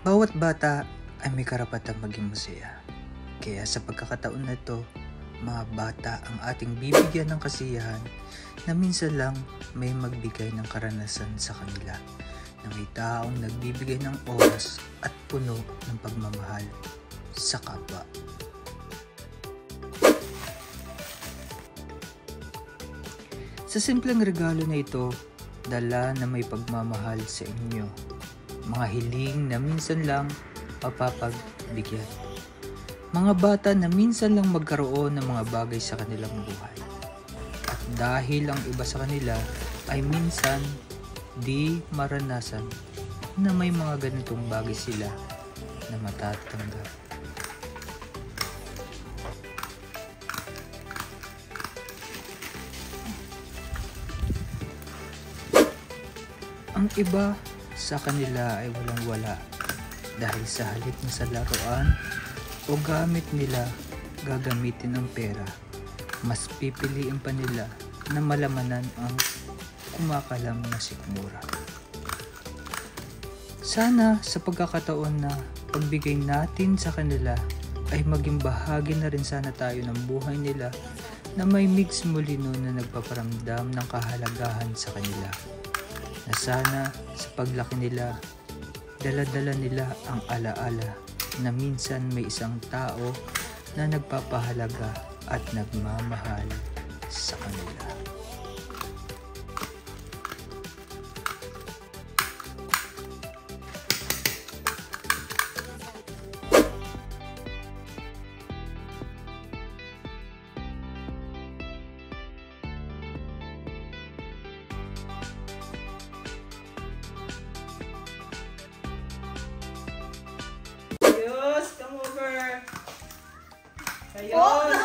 Bawat bata ay may karapatang maging masaya. Kaya sa pagkakataon na ito, mga bata ang ating bibigyan ng kasiyahan na minsan lang may magbigay ng karanasan sa kanila na may taong nagbibigay ng oras at puno ng pagmamahal sa kapwa. Sa simpleng regalo na ito, dala na may pagmamahal sa inyo. Mga hiling na minsan lang mapapagbigyan. Mga bata na minsan lang magkaroon ng mga bagay sa kanilang buhay. At dahil ang iba sa kanila ay minsan di maranasan na may mga ganitong bagay sila na matatanggap. Ang iba sa kanila ay walang-wala dahil sa halip na sa laruan o gamit nila gagamitin ang pera, mas pipiliin pa nila na malamanan ang kumakalam na sikmura. Sana sa pagkakataon na pagbigay natin sa kanila ay maging bahagi na rin sana tayo ng buhay nila na may mix molino na nagpaparamdam ng kahalagahan sa kanila. Na sana sa paglaki nila, dala-dala nila ang alaala na minsan may isang tao na nagpapahalaga at nagmamahal sa kanila. Come over. Kayos.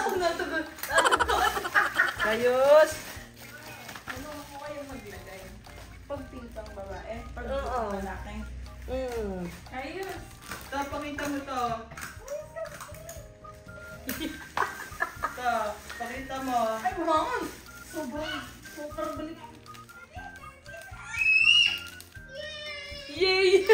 Kayos. Ano ako kayo maglagay? Pag pintang babae, pag lalaki. Kayos. Ito, pakita mo to. Ito, pakita mo. Ay, wow! Super balik. Yay!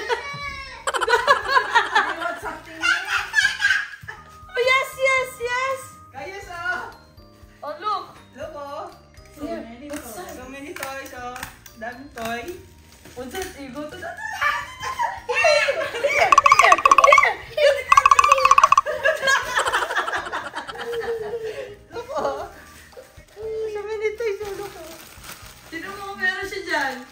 Oh, look! Look, oh! So many toys, oh! Daming toy. What's that? You go to that? Look, oh! So many toys, oh! Look, oh! Sino mo kung meron siya dyan?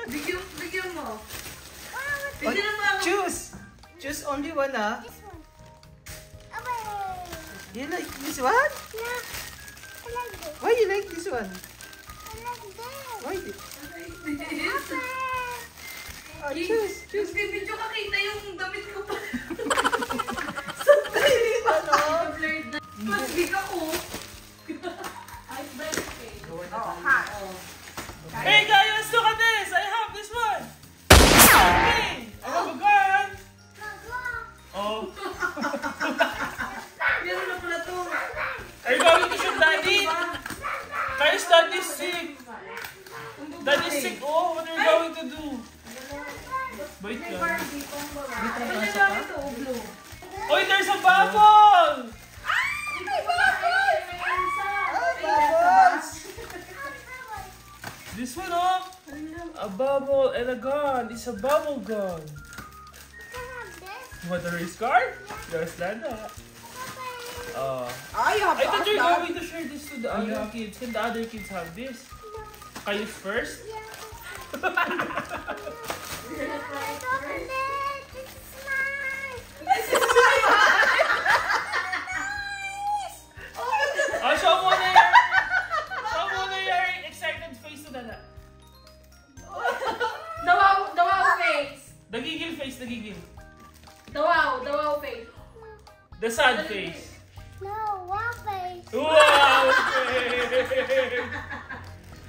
Bigyan mo. Bigyan mo ako. Choose! Choose only one, ah. You like this one? Yeah, I like this. Why you like this one? I like this. Why? Oh, Choose. choose. Bibidyo ka kita yung damit ko pa. Mas big ako. Hey guys, look at this! I have this one! Hey! I have a gun! Oh. Meron na pala to. Are you going to shoot Daddy? Guys, Daddy's sick. Daddy's sick. Oh, what are you going to do? Wait lang. Oh, there's a bubble! Bubbles! This one, oh. A bubble and a gun. It's a bubble gun. You want a race car? Just like that. I thought you were going to share this to the other kids. Can the other kids have this? Kayus first? Oh, show mo na your excited face to Dada. The wow face. The giggle face, the giggle. The wow face. The sad face. No, wow face. Wow face!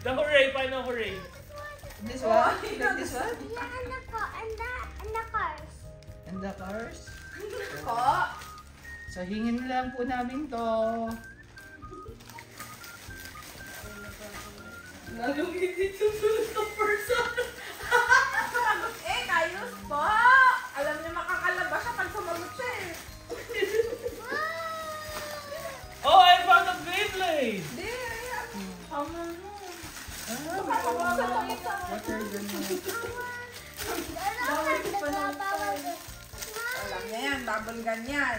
The hooray, paano hooray? This one? You like this one? Yeah, and the cars. And the cars? Po. So, hingin lang po namin to. Lalong hindi susunod ng person. What are you gonna... Alam niya yan, bubble gun yan.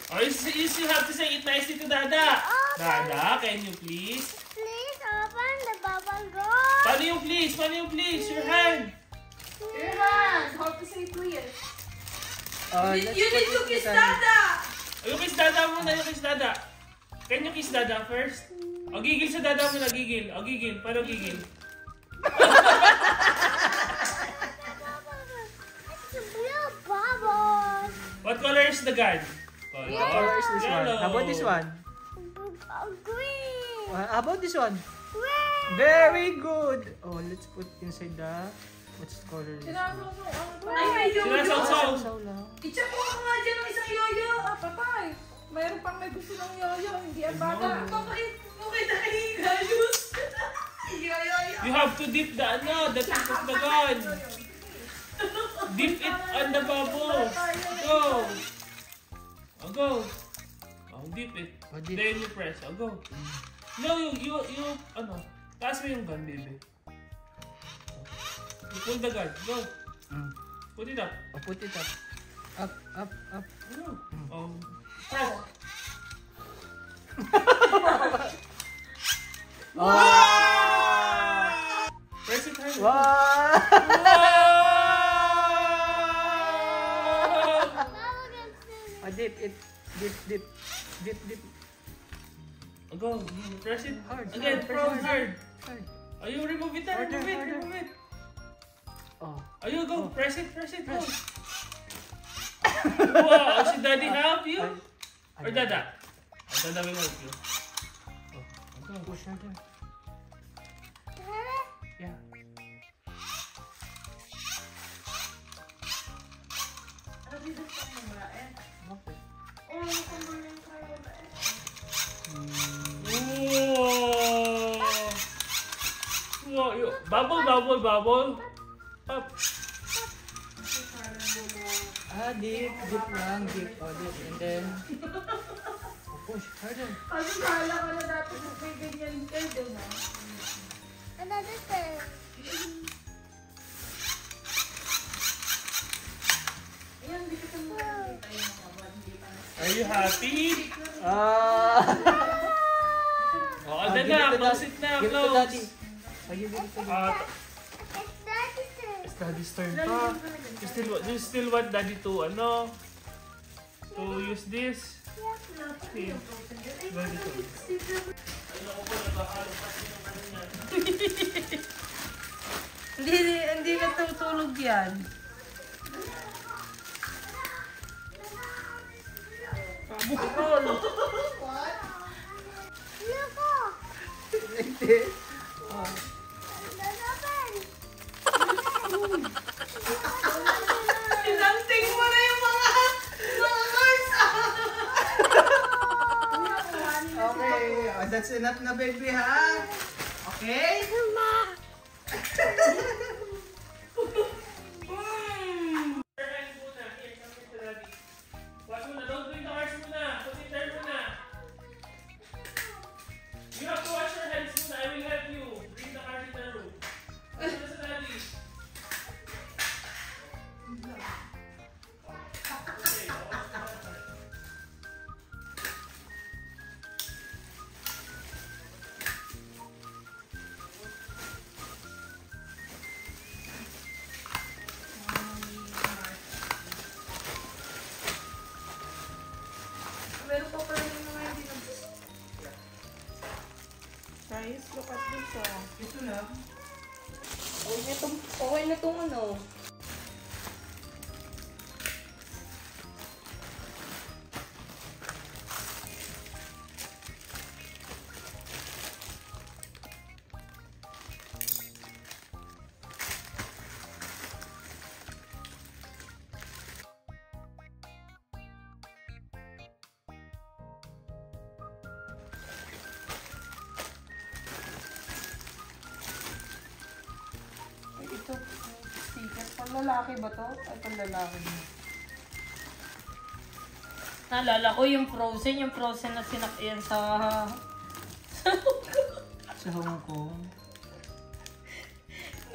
Oh, you have to say it nicely to Dada. Dada, can you please? Please open the bubble gum. Paano yung please? Paano yung please? Your hand. Your hand. How to say please? Let's You need to put it kiss in- Dada. Yung kiss Dada muna, yung kiss Dada. Can you kiss Dada first? O, gigil sa Dada muna, gigil. O, gigil. Paano gigil? It's blue bubbles. What color is the gun? Color. What color is this one? Yellow. How about this one? Green. How about this one? Red. Very good. Oh, let's put inside the... What's the color? Is Ay, may yoyo. Sinasawsaw. Saw lang. I-check mo nga dyan ng isang yoyo. Ah, patay. Mayroon pang may gusto ng yoyo. Hindi ang bata. Bakit nakihiga, Yus? Yoyo. You have to dip the tip of the gun. Dip it on the bubble. Go. Oh, go. Oh, dip it. Oh, dip. Then you press. Oh, go. No, you, taas mo yung gun, baby. You pull the gun. Go. Put it up. Oh, put it up. Up, up, up. Go. Press. Press it hard. Wow! Oh, dip it. Dip, dip. Dip, dip. Oh, go. Press it Hard. again. Press Press hard. hard. Hard. Oh, you remove it. Harder, Remove it. harder. Remove it. Oh. Oh, you go. Oh. Press it. Press it. Go. Wow. Should Daddy help you? Or Dada? Oh, Dada will help you. Oh, go. Push harder. Yeah. Okay. Wow. Wow. Bubble, bubble, bubble. Up. Dip, dip lang, dip. Oh, dip. And then... Oh, push harder. Kasi kala ka na dapat may ganyan kayo, diba? Another thing. Ayan, hindi ka nakikita yung mga bad, hindi pa na. Are you happy? Oh, Ah, then give it na. to Close Daddy. it na. Give it to Close. Daddy. Oh, you give it to Daddy. It's Daddy's turn. It's Daddy's turn pa. You still want Daddy to, to use this? Okay. Daddy to. Hindi natutulog yan. Look up. Hindi. Sinanting mo na yung mga cars. Okay. Oh, that's enough na, baby, ha? Okay? Your hands muna. Here, come here to Daddy. Wash muna. Don't bring the horse muna. Put it there muna. You have to wash your hands muna. I will help you. Bring the car in the room. Wash muna sa Daddy. Okay, wash muna. Meron pa pala yung mga hindi na. Guys, look at this, oh. Ito na. Okay na itong ano. Ito, sticker. Pang lalaki ba to? Ay, pang lalaki. Naalala ko yung Frozen na sinakyan sa... sa Hong Kong.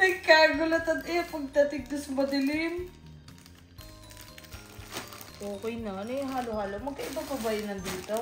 Nagkagulatan pagdating doon sa madilim. Okay na. Ano yung halo-halo? Magkaiba pa ba yun nandito?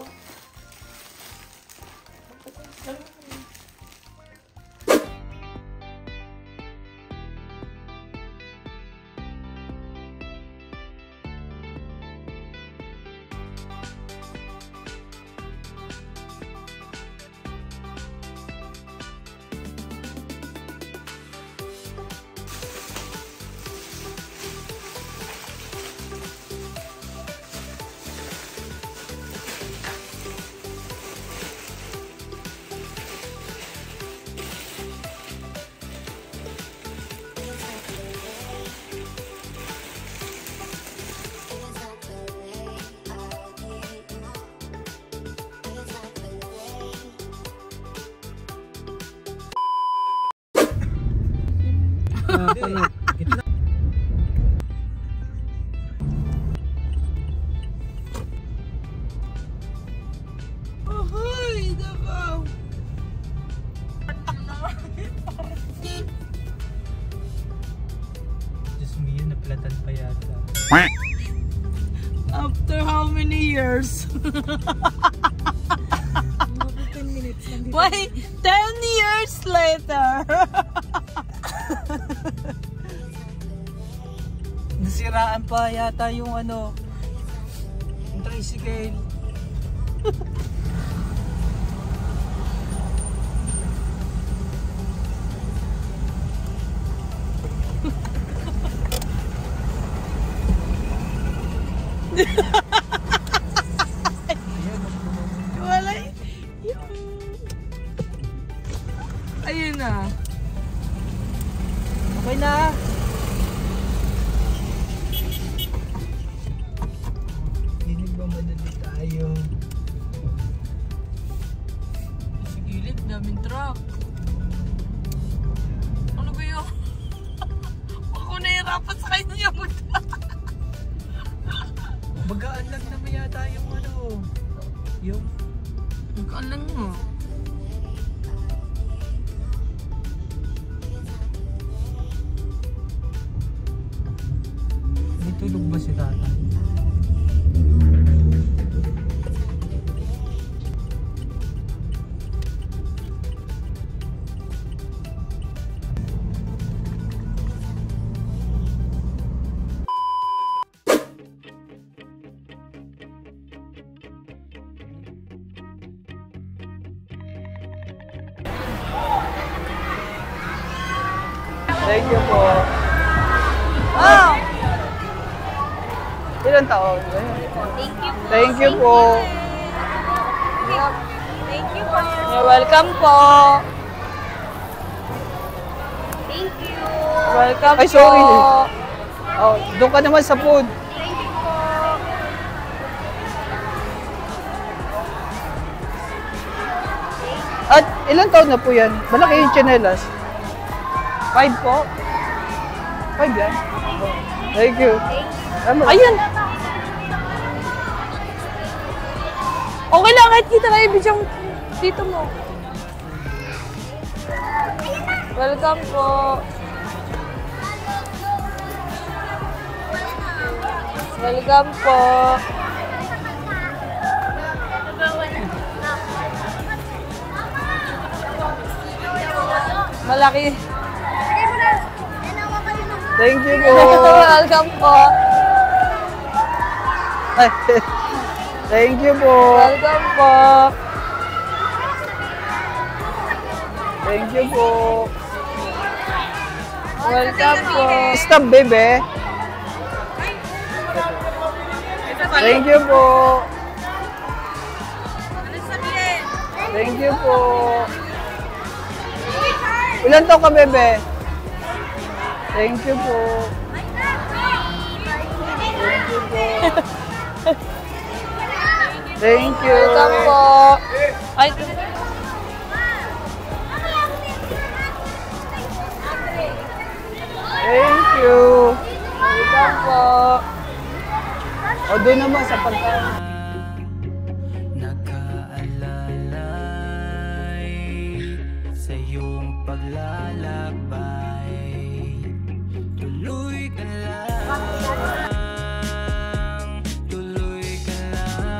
Ahoy! Davao! Diyos mo yun, naplatan pa yata. After how many years? Why? 10 years later! Nasiraan pa yata yung ano, yung tricycle. Wala yung... Ayun na. Okay na. Hindi ba madali tayo? Sa gilid, daming truck. Ano ba yun? Ako nahirapan sa kanya mo. Magaan lang naman yata yung ano, yung Magkaalan mo. may tulog ba si tatay? Thank you po. Oh! Ilan taon? Thank you po. Thank you po. Thank you for your... You're welcome po. Thank you. Welcome Ay, sorry. po. Oh, doon ka naman sa food. Thank you po. At ilan taon na po yan? Malaki yung tsinelas. 5 po? 5 yan? Thank you. Ayun. Okay lang, kahit kita na ibig yung dito mo. Welcome po. Welcome po. Malaki. Thank you po. Welcome po. Ay, thank you po. Welcome po. Thank you po. Welcome po. Stop, bebe. Thank you po. Thank you po. Ilan taon ka, bebe? Thank you po. Thank you po. Thank you. Welcome po. Ay, Thank you. welcome po. O, doon naman sa pagkain. Nakaalalay sa maglalakbay. Tuloy ka lang, tuloy ka lang.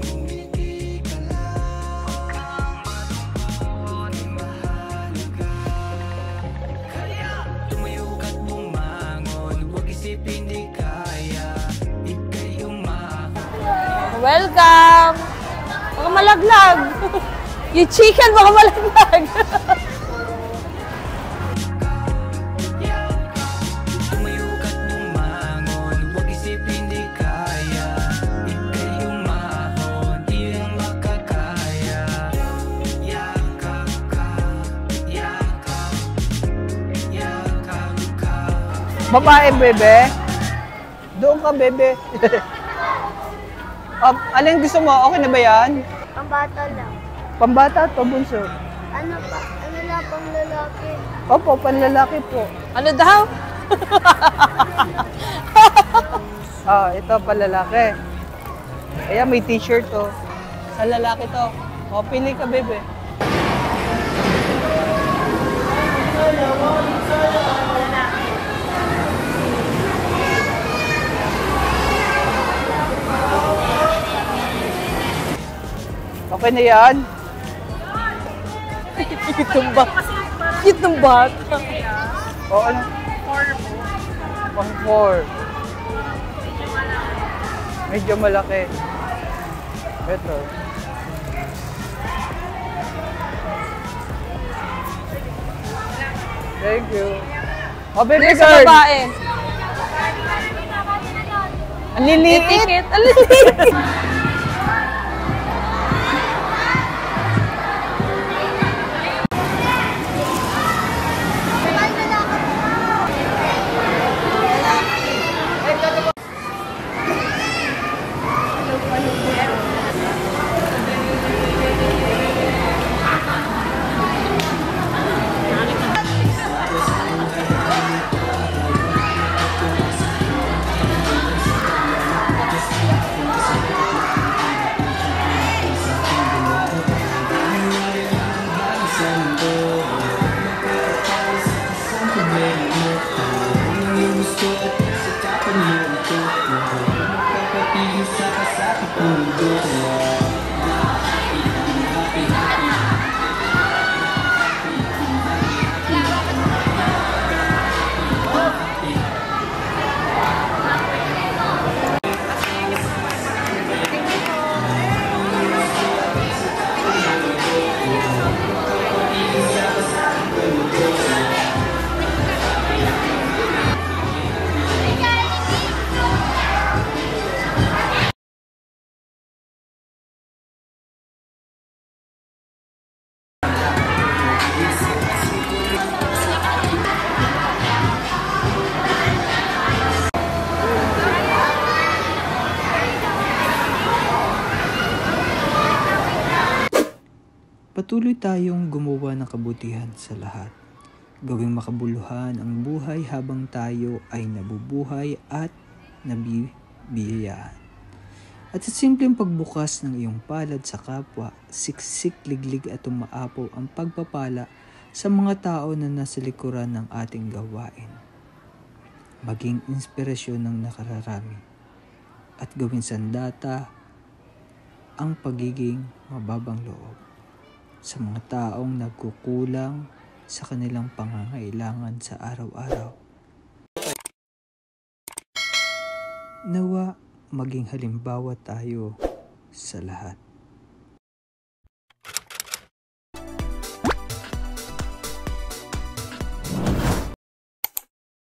Ngumiti ka lang, malukoy mahalaga. Kaya tumayo ka't bumangon, huwag isipin di kaya. Ika'y Welcome! Baka malaglag. Yung chicken baka malaglag. tumayo ka't bumangon, huwag isipin di kaya. Ika'y umahon, di lang makakaya. Yakap ka, yakap, yakap ka. Babae, bebe? Doon ka, bebe. Alin gusto mo? Okay na ba yan? Ang bata lang. Pambata to, bunso. Ano pa? Ano lang pang lalaki? Opo, panlalaki po. Ano daw? Ito, panlalaki. Ayan, may t-shirt to. Sa lalaki to. O, pili ka, bebe. Okay na yan? Itong bata. Itong bata. O, ano? 4. Medyo malaki. Ito. Thank you. O, baby Yung sa girl. babae. Ang liliit. Itikit. Ang liliit. Patuloy tayong gumawa ng kabutihan sa lahat. Gawing makabuluhan ang buhay habang tayo ay nabubuhay at nabibiyayaan. At sa simpleng pagbukas ng iyong palad sa kapwa, siksik, liglig at umaapaw ang pagpapala sa mga tao na nasa likuran ng ating gawain. Maging inspirasyon ng nakararami at gawin sandata ang pagiging mababang loob sa mga taong nagkukulang sa kanilang pangangailangan sa araw-araw. Nawa maging halimbawa tayo sa lahat.